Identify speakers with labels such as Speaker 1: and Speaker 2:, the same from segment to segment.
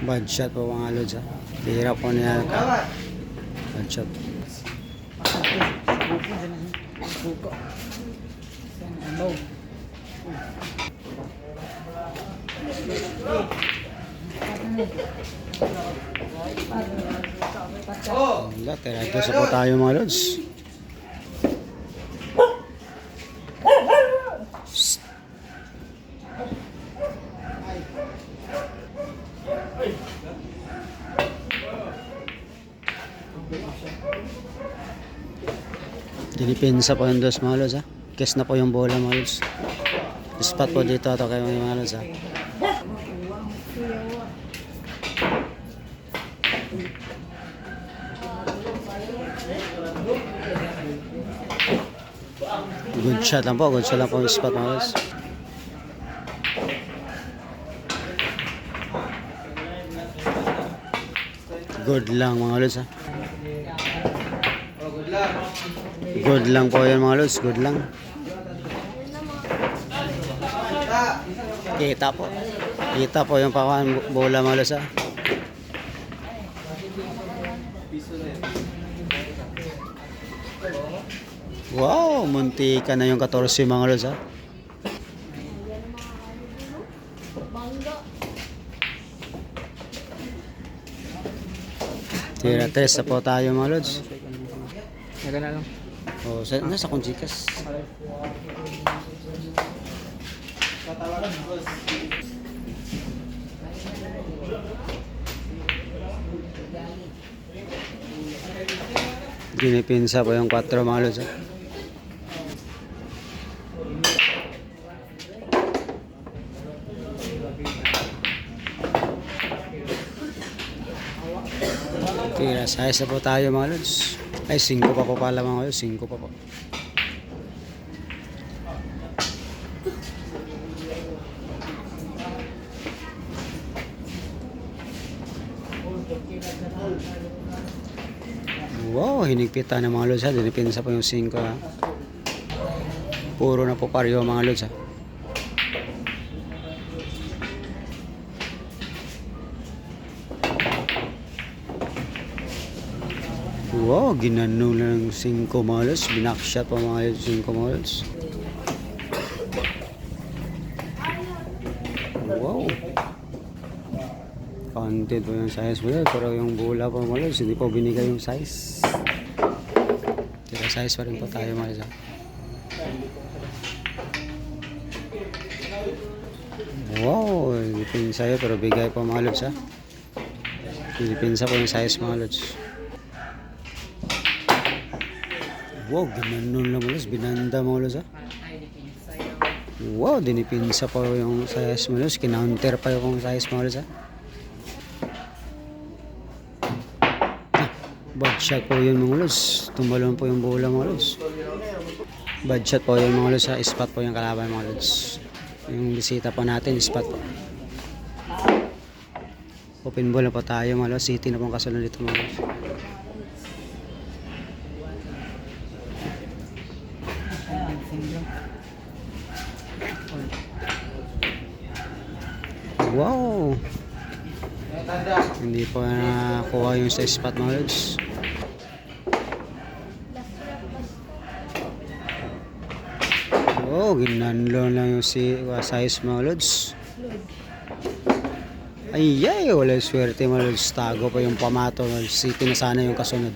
Speaker 1: Bad shot po mga lods ha. Bihira po niya ka. Bad shot. Wala, tira sa po tayo mga lods. Dinipensa po yung dos mga lods ha. Kes na po yung bola mga lods. Spot po dito ito kayo mga lods ha. Good shot lang po. Good shot lang po yung spot mga lods. Good lang mga lods ha. Good lang po yan mga lods. Good lang. Kita po. Kita po yung pakuan bola mga lods ha. Wow, muntika na yung 14 mga lods ha. Tira 3 na po tayo mga lods.
Speaker 2: Naga na lang.
Speaker 1: Oh, nasa Conchicas. Ginipinsa po yung 4 mga lods. Tira size na po tayo mga lods. Ay 5 pa po pala mga lods. 5 pa po. Wow, hinigpitan ng mga lods ha. Dinipinsa po yung 5 ha. Puro na po paryo mga lods ha. Wow, ginano lang 5 mga lods. Binakshot pa mga lods 5 mga lods. Wow. Counted po yung size mo yun. Pero yung bola po mga lods, hindi po binigay yung size. Tira size pa rin po tayo mga lods. Wow, dipinsa yun pero bigay po mga lods ha. Dipinsa po yung size mga lods. Wow, ginanon lang mga lods. Binanda mga lods ha. Wow, dinipinsa po yung size mga lods. Kinounter pa yung size mga lods ha. Bad shot po yun mga lods. Tumalon po yung bola mga lods. Bad shot po yun mga lods ha. Spot po yung kalaban mga lods. Yung bisita po natin, spot po. Open ball na po tayo mga lods. City na pong kasunod dito mga lods. Wow. Hindi po nakuha yung sa spot mga lods. Oh, ginanlo lang yung size mga lods. Ay, wala swerte mga lods. Tago pa yung pamato. City na sana yung kasunod.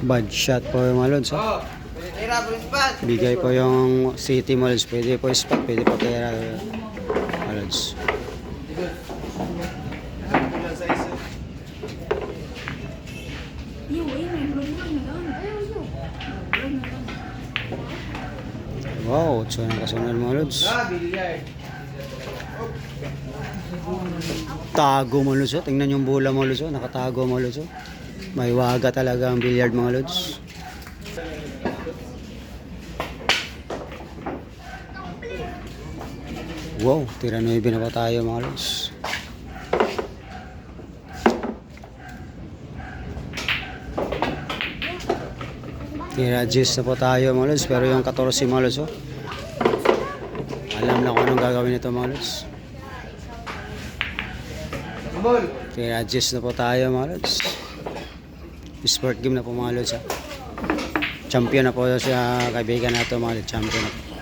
Speaker 1: Bad shot po yung mga lods. Bigay po yung City mga lods. Pwede po spot, pwede po tera mga lods. Wow, so yung kasunod mga lods. Tago mga lods. Tingnan yung bola mga lods. Nakatago mga lods. May waga talaga ang billiard mga lods. Wow, tira 9 na pa tayo mga lods. Kaya Jis na po tayo mga lods. Pero yung 14 mga lods, oh. Alam na kung anong gagawin nito mga lods. Kaya Jis na po tayo mga lods. Sport game na po mga lods, ha. Champion na po siya kaibigan nato mga lods. Champion na po.